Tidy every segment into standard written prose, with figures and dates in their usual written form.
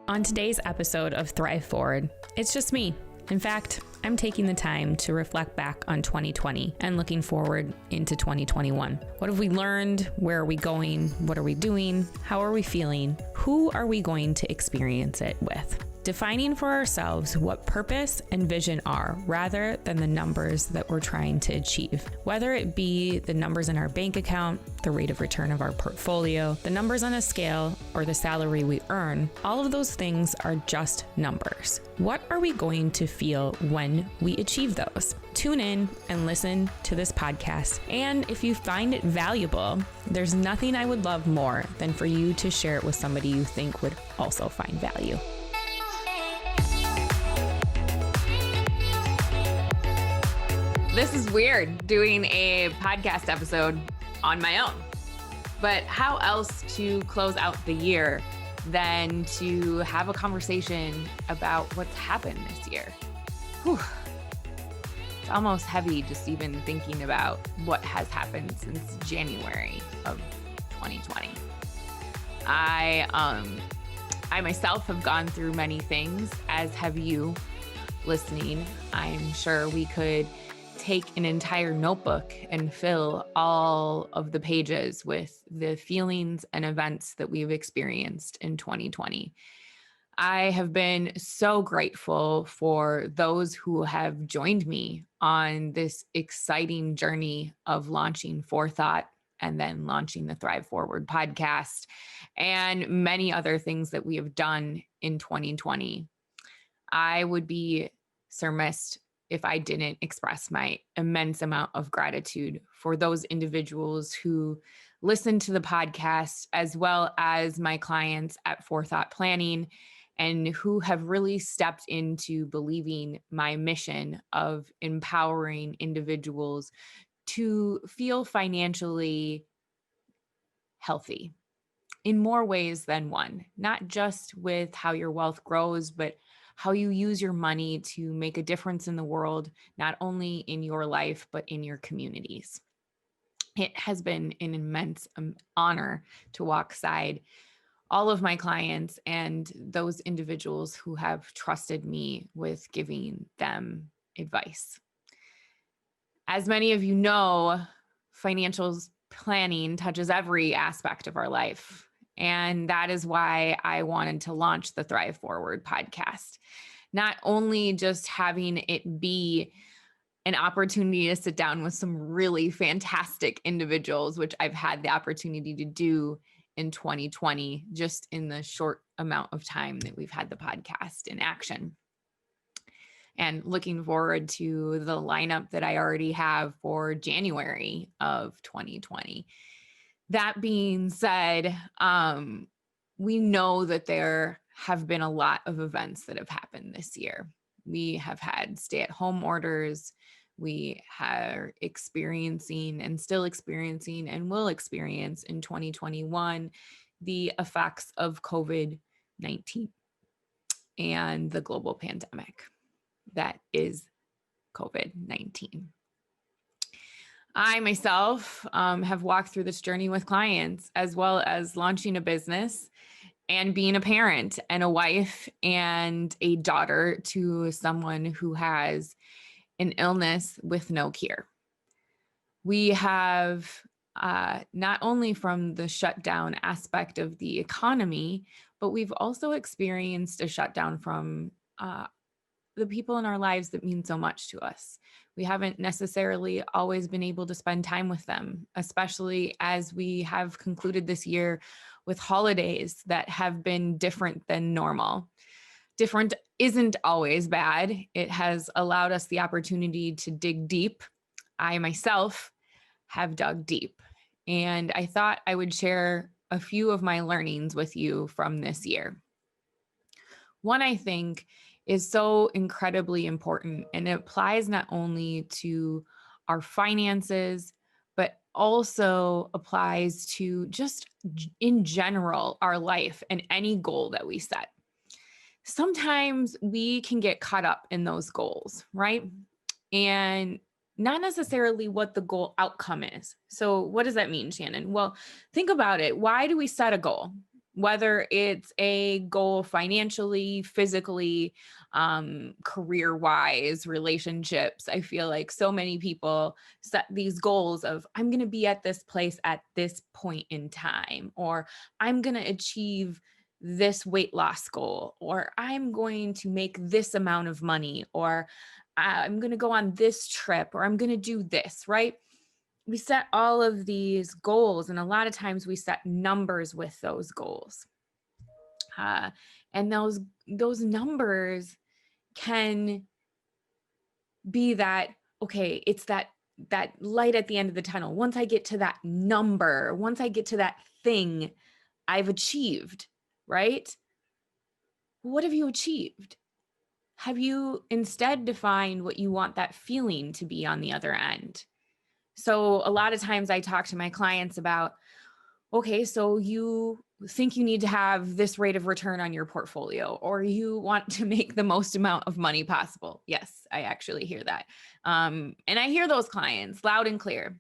On today's episode of Thrive Forward, it's just me. In fact, I'm taking the time to reflect back on 2020 and looking forward into 2021. What have we learned? Where are we going? What are we doing? How are we feeling? Who are we going to experience it with? Defining for ourselves what purpose and vision are rather than the numbers that we're trying to achieve. Whether it be the numbers in our bank account, the rate of return of our portfolio, the numbers on a scale, or the salary we earn, all of those things are just numbers. What are we going to feel when we achieve those? Tune in and listen to this podcast. And if you find it valuable, there's nothing I would love more than for you to share it with somebody you think would also find value. This is weird doing a podcast episode on my own, but how else to close out the year than to have a conversation about what's happened this year? Whew. It's almost heavy just even thinking about what has happened since January of 2020. I myself have gone through many things, as have you listening. I'm sure we could take an entire notebook and fill all of the pages with the feelings and events that we've experienced in 2020. I have been so grateful for those who have joined me on this exciting journey of launching Forethought and then launching the Thrive Forward podcast and many other things that we have done in 2020. I would be remiss if I didn't express my immense amount of gratitude for those individuals who listen to the podcast, as well as my clients at Forethought Planning, and who have really stepped into believing my mission of empowering individuals to feel financially healthy in more ways than one, not just with how your wealth grows, but how you use your money to make a difference in the world, not only in your life, but in your communities. It has been an immense honor to walk beside all of my clients and those individuals who have trusted me with giving them advice. As many of you know, financial planning touches every aspect of our life. And that is why I wanted to launch the Thrive Forward podcast. Not only just having it be an opportunity to sit down with some really fantastic individuals, which I've had the opportunity to do in 2020, just in the short amount of time that we've had the podcast in action. And looking forward to the lineup that I already have for January of 2020. That being said, we know that there have been a lot of events that have happened this year. We have had stay-at-home orders. We are experiencing and still experiencing and will experience in 2021 the effects of COVID-19 and the global pandemic that is COVID-19. I myself have walked through this journey with clients, as well as launching a business and being a parent and a wife and a daughter to someone who has an illness with no cure. We have not only from the shutdown aspect of the economy, but we've also experienced a shutdown from the people in our lives that mean so much to us. We haven't necessarily always been able to spend time with them, especially as we have concluded this year with holidays that have been different than normal. Different isn't always bad. It has allowed us the opportunity to dig deep. I myself have dug deep, and I thought I would share a few of my learnings with you from this year. One, I think, is so incredibly important, and it applies not only to our finances, but also applies to just in general our life and any goal that we set. Sometimes we can get caught up in those goals, right? And not necessarily what the goal outcome is. So what does that mean, Shannon? Well, think about it. Why do we set a goal? whether it's a goal financially, physically, career-wise, relationships. I feel like so many people set these goals of, I'm going to be at this place at this point in time, or I'm going to achieve this weight loss goal, or I'm going to make this amount of money, or I'm going to go on this trip, or I'm going to do this, right? We set all of these goals, and a lot of times we set numbers with those goals. Uh, and those numbers can be that, okay, it's that light at the end of the tunnel. Once I get to that number, once I get to that thing, I've achieved, right? What have you achieved? Have you instead defined what you want that feeling to be on the other end? So a lot of times I talk to my clients about, okay, so you think you need to have this rate of return on your portfolio, or you want to make the most amount of money possible. Yes, I actually hear that. And I hear those clients loud and clear.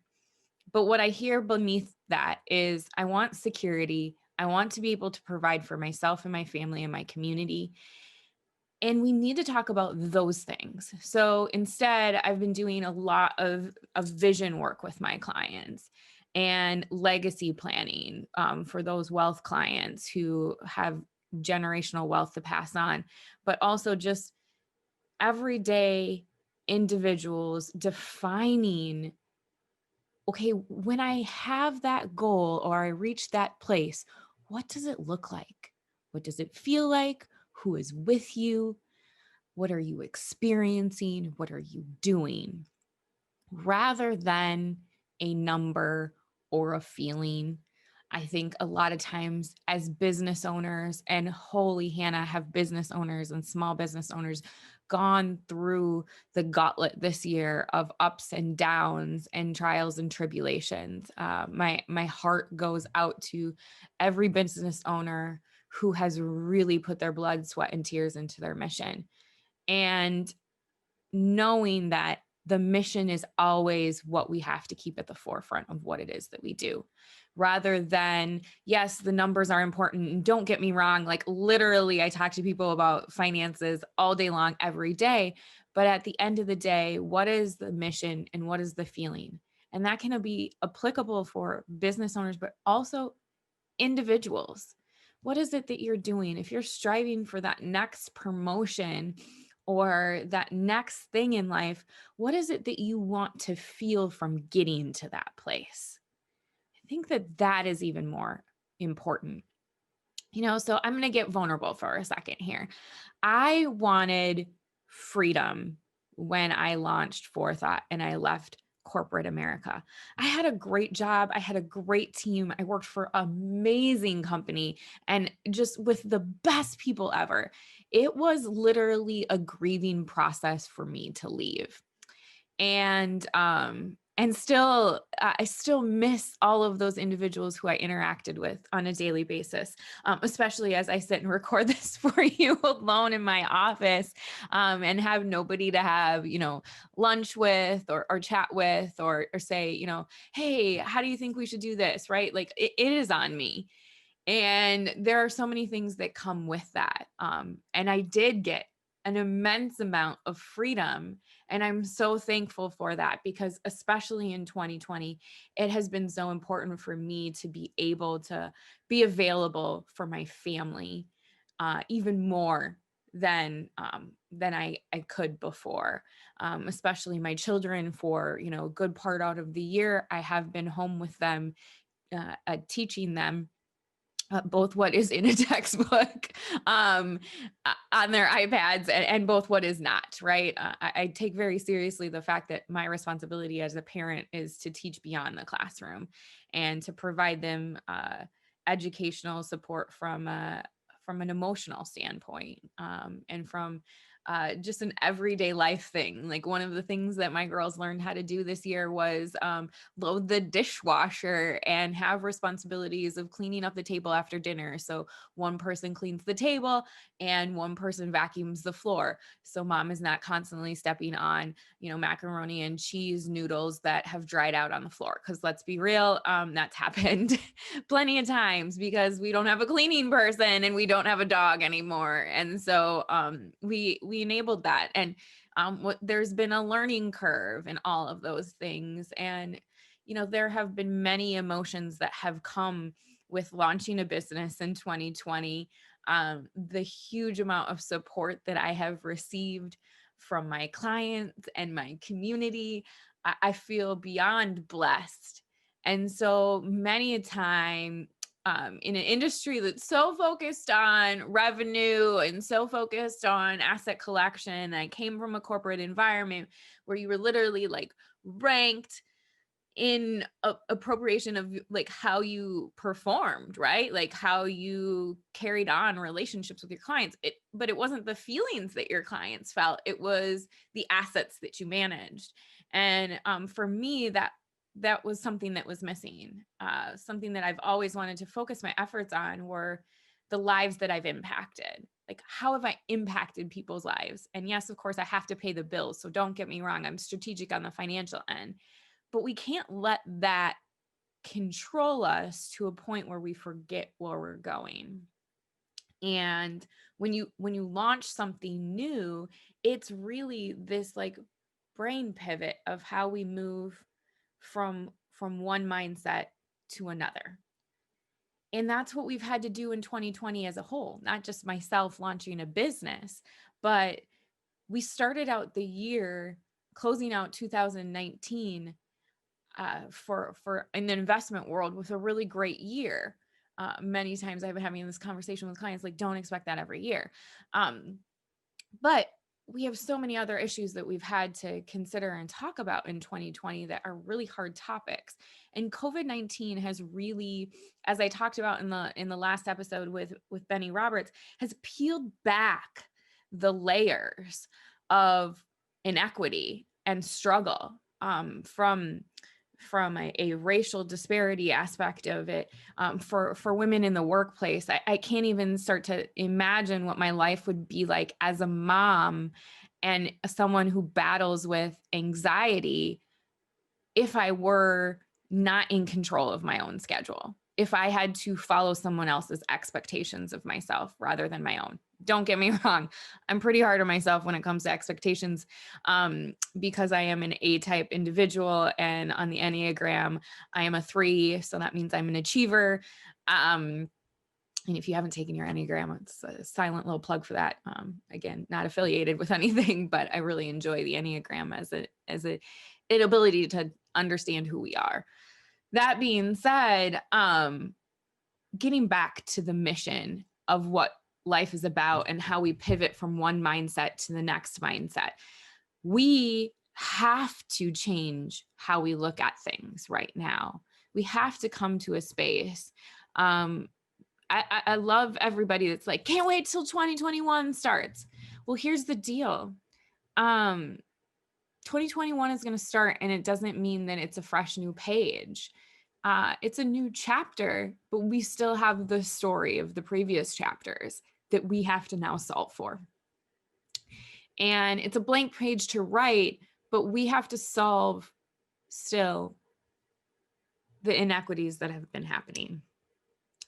But what I hear beneath that is, I want security. I want to be able to provide for myself and my family and my community. And we need to talk about those things. So instead, I've been doing a lot of vision work with my clients and legacy planning, for those wealth clients who have generational wealth to pass on, but also just everyday individuals defining, okay, when I have that goal or I reach that place, what does it look like? What does it feel like? Who is with you? What are you experiencing? What are you doing? Rather than a number or a feeling. I think a lot of times as business owners, and holy Hannah, have business owners and small business owners gone through the gauntlet this year of ups and downs and trials and tribulations. My heart goes out to every business owner who has really put their blood, sweat, and tears into their mission. And knowing that the mission is always what we have to keep at the forefront of what it is that we do, rather than, yes, the numbers are important. And don't get me wrong, like literally, I talk to people about finances all day long, every day. But at the end of the day, what is the mission and what is the feeling? And that can be applicable for business owners, but also individuals. What is it that you're doing? If you're striving for that next promotion or that next thing in life, what is it that you want to feel from getting to that place? I think that that is even more important. So I'm going to get vulnerable for a second here. I wanted freedom when I launched Forethought and I left corporate America. I had a great job. I had a great team. I worked for an amazing company and just with the best people ever. It was literally a grieving process for me to leave. And still, I still miss all of those individuals who I interacted with on a daily basis, especially as I sit and record this for you alone in my office, and have nobody to have, lunch with or chat with or say, hey, how do you think we should do this? Right? Like it is on me. And there are so many things that come with that. And I did get an immense amount of freedom. And I'm so thankful for that because, especially in 2020, it has been so important for me to be able to be available for my family, even more than I could before, especially my children for, a good part out of the year. I have been home with them, teaching them both what is in a textbook, on their iPads, and both what is not, right? I take very seriously the fact that my responsibility as a parent is to teach beyond the classroom and to provide them educational support from an emotional standpoint, and from just an everyday life thing. Like one of the things that my girls learned how to do this year was load the dishwasher and have responsibilities of cleaning up the table after dinner. So one person cleans the table and one person vacuums the floor. So mom is not constantly stepping on, macaroni and cheese noodles that have dried out on the floor. Because let's be real, that's happened plenty of times because we don't have a cleaning person and we don't have a dog anymore. And so we enabled that. And there's been a learning curve in all of those things. And, there have been many emotions that have come with launching a business in 2020. The huge amount of support that I have received from my clients and my community, I feel beyond blessed. And so many a time, in an industry that's so focused on revenue and so focused on asset collection, I came from a corporate environment where you were literally like ranked in appropriation of like how you performed, right? Like how you carried on relationships with your clients. But it wasn't the feelings that your clients felt. It was the assets that you managed. And for me, that was something that was missing. Something that I've always wanted to focus my efforts on were the lives that I've impacted. Like, how have I impacted people's lives? And yes, of course, I have to pay the bills. So don't get me wrong. I'm strategic on the financial end. But we can't let that control us to a point where we forget where we're going. And when you launch something new, it's really this like brain pivot of how we move from one mindset to another. And that's what we've had to do in 2020 as a whole, not just myself launching a business, but we started out the year closing out 2019 for in the investment world with a really great year. Many times I've been having this conversation with clients, like, don't expect that every year. But we have so many other issues that we've had to consider and talk about in 2020 that are really hard topics. And COVID-19 has really, as I talked about in the last episode with Benny Roberts, has peeled back the layers of inequity and struggle from a racial disparity aspect of it, for women in the workplace. I can't even start to imagine what my life would be like as a mom and someone who battles with anxiety if I were not in control of my own schedule, if I had to follow someone else's expectations of myself rather than my own. Don't get me wrong. I'm pretty hard on myself when it comes to expectations, because I am an A-type individual, and on the Enneagram, I am a 3. So that means I'm an achiever. And if you haven't taken your Enneagram, it's a silent little plug for that. Again, not affiliated with anything, but I really enjoy the Enneagram as an ability to understand who we are. That being said, getting back to the mission of what life is about and how we pivot from one mindset to the next mindset, we have to change how we look at things right now. We have to come to a space. I love everybody that's like, can't wait till 2021 starts. Well, here's the deal. 2021 is going to start, and it doesn't mean that it's a fresh new page. It's a new chapter, but we still have the story of the previous chapters that we have to now solve for. And it's a blank page to write, but we have to solve still the inequities that have been happening.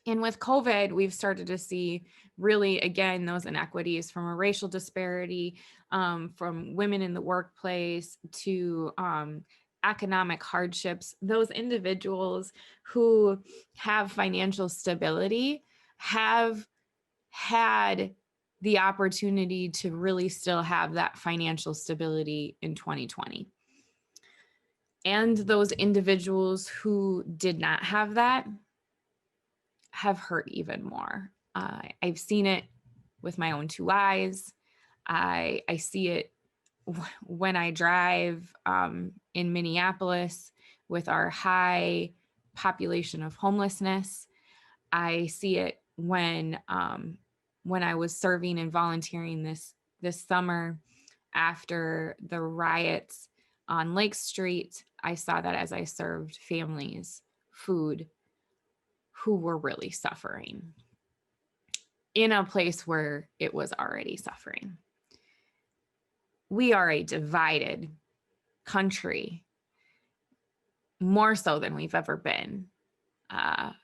And with COVID, we've started to see really, again, those inequities from a racial disparity, from women in the workplace to economic hardships. Those individuals who have financial stability have had the opportunity to really still have that financial stability in 2020. And those individuals who did not have that have hurt even more. I've seen it with my own 2 eyes. I see it when I drive in Minneapolis with our high population of homelessness. I see it when I was serving and volunteering this this summer after the riots on Lake Street, I saw that as I served families food who were really suffering in a place where it was already suffering. We are a divided country, more so than we've ever been.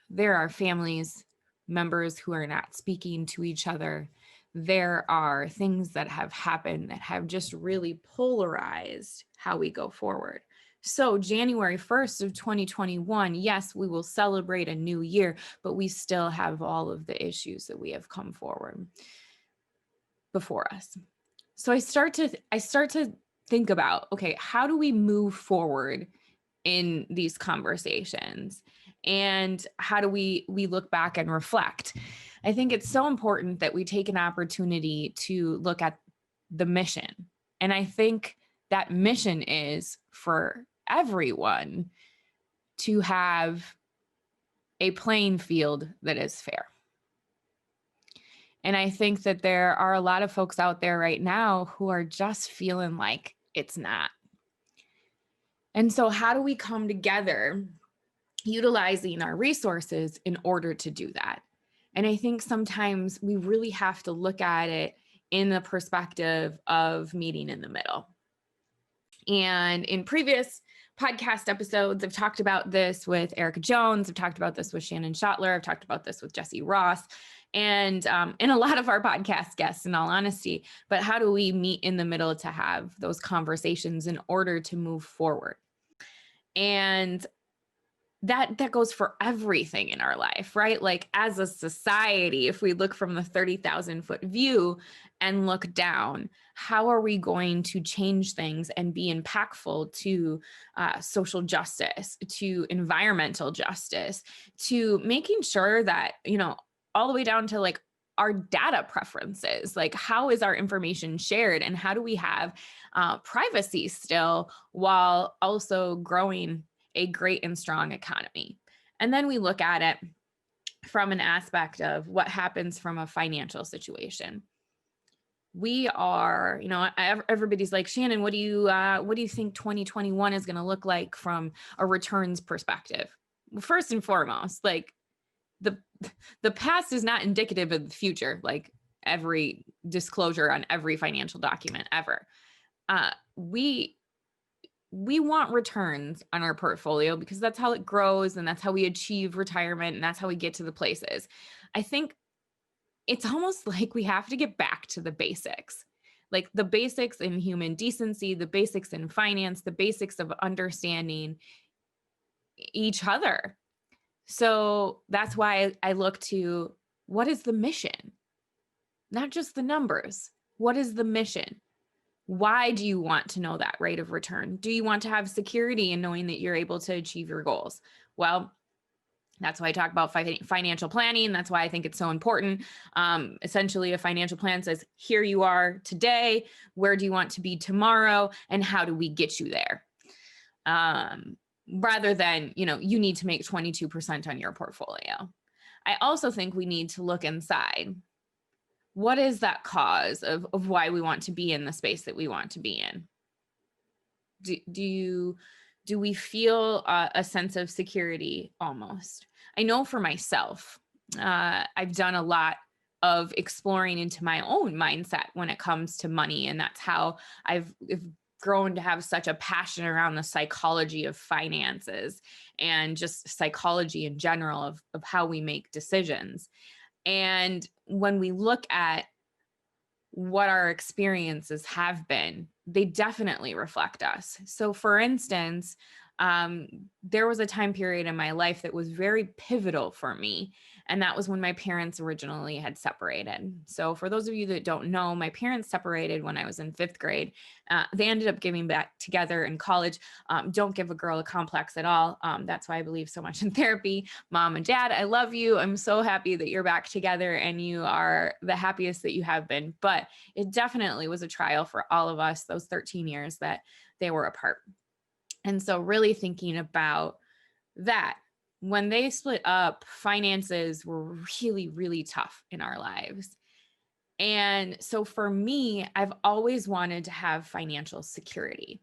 There are families members who are not speaking to each other. There are things that have happened that have just really polarized how we go forward. So January 1st of 2021, yes, we will celebrate a new year, but we still have all of the issues that we have come forward before us. So I start to think about, okay, how do we move forward in these conversations? And how do we look back and reflect? I think it's so important that we take an opportunity to look at the mission. And I think that mission is for everyone to have a playing field that is fair. And I think that there are a lot of folks out there right now who are just feeling like it's not. And so how do we come together utilizing our resources in order to do that? And I think sometimes we really have to look at it in the perspective of meeting in the middle. And in previous podcast episodes, I've talked about this with Erica Jones. I've talked about this with Shannon. I've talked about this with Jesse Ross and a lot of our podcast guests, in all honesty. But how do we meet in the middle to have those conversations in order to move forward? And that goes for everything in our life, right? Like as a society, if we look from the 30,000 foot view and look down, how are we going to change things and be impactful to social justice, to environmental justice, to making sure that, all the way down to like our data preferences, like how is our information shared and how do we have privacy still while also growing a great and strong economy? And then we look at it from an aspect of what happens from a financial situation. We are, everybody's like, Shannon, what do you think 2021 is going to look like from a returns perspective? Well, first and foremost, like the past is not indicative of the future, like every disclosure on every financial document ever. We want returns on our portfolio because that's how it grows and that's how we achieve retirement and that's how we get to the places. I think it's almost like we have to get back to the basics, like the basics in human decency, the basics in finance, the basics of understanding each other. So that's why I look to what is the mission? Not just the numbers. What is the mission? Why do you want to know that rate of return? Do you want to have security in knowing that you're able to achieve your goals? Well, that's why I talk about financial planning. That's why I think it's so important. Essentially, a financial plan says, here you are today. Where do you want to be tomorrow? And how do we get you there? Rather than, you need to make 22% on your portfolio. I also think we need to look inside. What is that cause of why we want to be in the space that we want to be in? Do we feel a sense of security almost? I know for myself, I've done a lot of exploring into my own mindset when it comes to money. And that's how I've grown to have such a passion around the psychology of finances and just psychology in general of how we make decisions. And when we look at what our experiences have been, they definitely reflect us. So for instance, there was a time period in my life that was very pivotal for me. And that was when my parents originally had separated. So for those of you that don't know, my parents separated when I was in 5th grade. They ended up getting back together in college. Don't give a girl a complex at all. That's why I believe so much in therapy. Mom and Dad, I love you. I'm so happy that you're back together and you are the happiest that you have been. But it definitely was a trial for all of us, those 13 years that they were apart. And so really thinking about that, when they split up, finances were really, really tough in our lives. And so for me, I've always wanted to have financial security.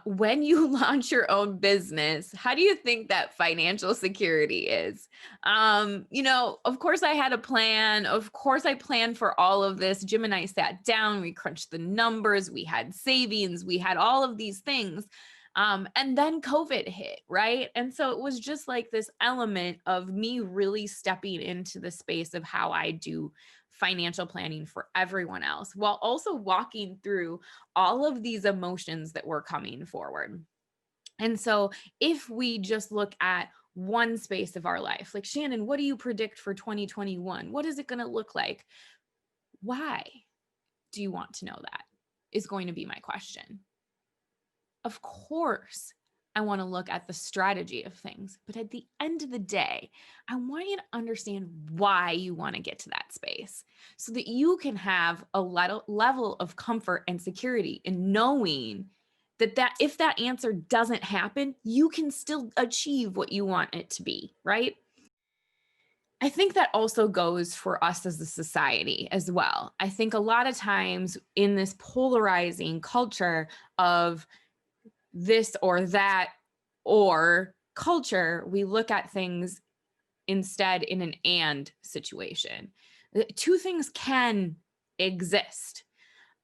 When you launch your own business, how do you think that financial security is? Of course I had a plan. Of course I planned for all of this. Jim and I sat down, we crunched the numbers, we had savings, we had all of these things. And then COVID hit, right? And so it was just like this element of me really stepping into the space of how I do financial planning for everyone else, while also walking through all of these emotions that were coming forward. And so if we just look at one space of our life, like Shannon, what do you predict for 2021? What is it going to look like? Why do you want to know that? Is going to be my question. Of course, I want to look at the strategy of things, but at the end of the day, I want you to understand why you want to get to that space so that you can have a level of comfort and security in knowing that if that answer doesn't happen, you can still achieve what you want it to be, right? I think that also goes for us as a society as well. I think a lot of times in this polarizing culture of this or that or culture, we look at things instead in an and situation. Two things can exist.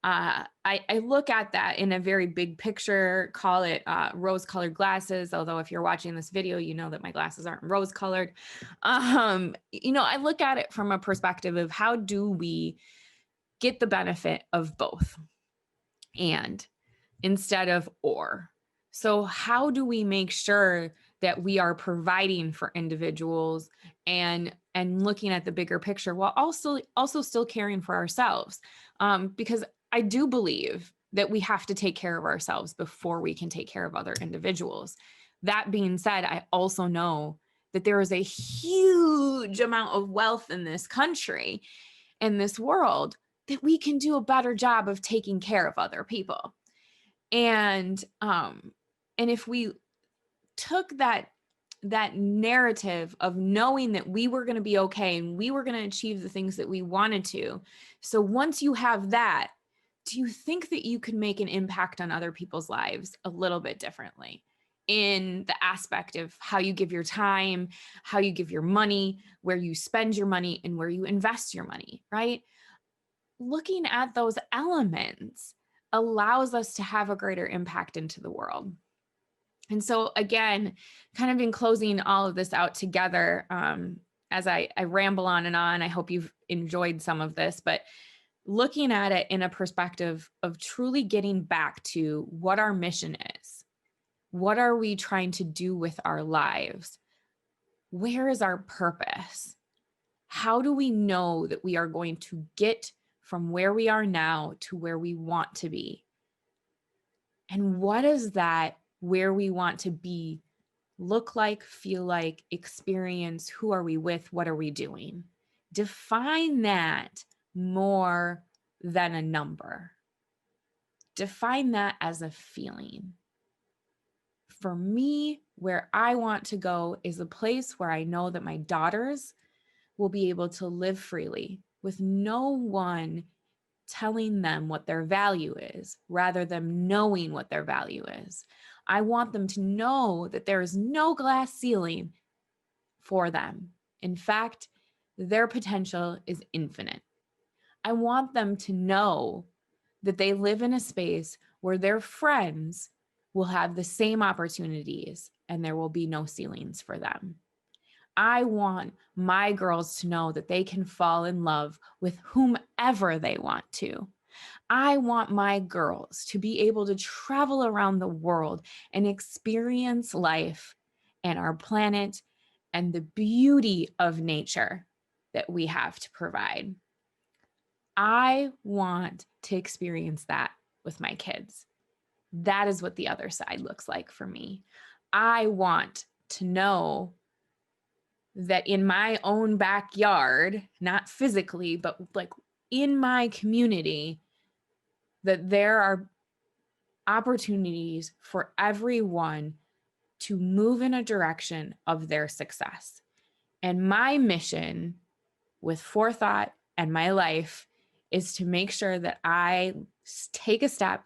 I look at that in a very big picture, call it rose-colored glasses. Although if you're watching this video, you know that my glasses aren't rose-colored. I look at it from a perspective of how do we get the benefit of both and instead of or. So how do we make sure that we are providing for individuals and looking at the bigger picture while also still caring for ourselves? Because I do believe that we have to take care of ourselves before we can take care of other individuals. That being said, I also know that there is a huge amount of wealth in this country, in this world, that we can do a better job of taking care of other people. And if we took that narrative of knowing that we were going to be okay and we were going to achieve the things that we wanted to. So once you have that, do you think that you can make an impact on other people's lives a little bit differently in the aspect of how you give your time, how you give your money, where you spend your money, and where you invest your money, right? Looking at those elements allows us to have a greater impact into the world. And so again, kind of in closing all of this out together, as I ramble on, I hope you've enjoyed some of this, but looking at it in a perspective of truly getting back to what our mission is. What are we trying to do with our lives? Where is our purpose? How do we know that we are going to get from where we are now to where we want to be? And what does that where we want to be look like, feel like, experience? Who are we with? What are we doing? Define that more than a number. Define that as a feeling. For me, where I want to go is a place where I know that my daughters will be able to live freely with no one telling them what their value is, rather than knowing what their value is. I want them to know that there is no glass ceiling for them. In fact, their potential is infinite. I want them to know that they live in a space where their friends will have the same opportunities and there will be no ceilings for them. I want my girls to know that they can fall in love with whomever they want to. I want my girls to be able to travel around the world and experience life and our planet and the beauty of nature that we have to provide. I want to experience that with my kids. That is what the other side looks like for me. I want to know that in my own backyard, not physically, but like in my community, that there are opportunities for everyone to move in a direction of their success. And my mission, with forethought and my life is to make sure that I take a step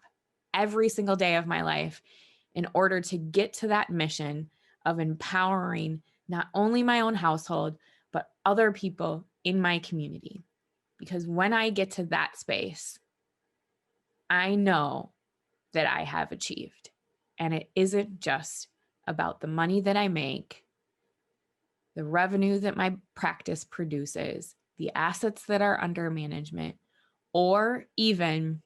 every single day of my life in order to get to that mission of empowering not only my own household, but other people in my community. Because when I get to that space, I know that I have achieved. And it isn't just about the money that I make, the revenue that my practice produces, the assets that are under management, or even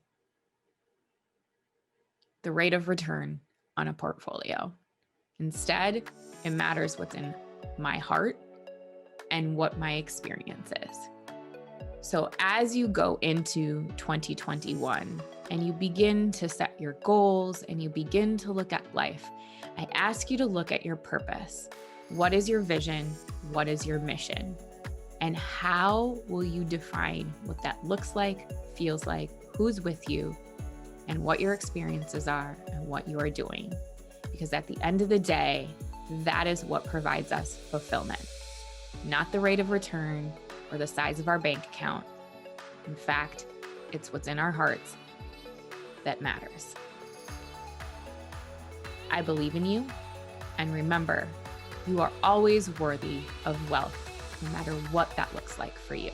the rate of return on a portfolio. Instead, it matters what's in my heart and what my experience is. So as you go into 2021 and you begin to set your goals and you begin to look at life, I ask you to look at your purpose. What is your vision? What is your mission? And how will you define what that looks like, feels like, who's with you, and what your experiences are and what you are doing? Because at the end of the day, that is what provides us fulfillment, not the rate of return or the size of our bank account. In fact, it's what's in our hearts that matters. I believe in you, and remember, you are always worthy of wealth, no matter what that looks like for you.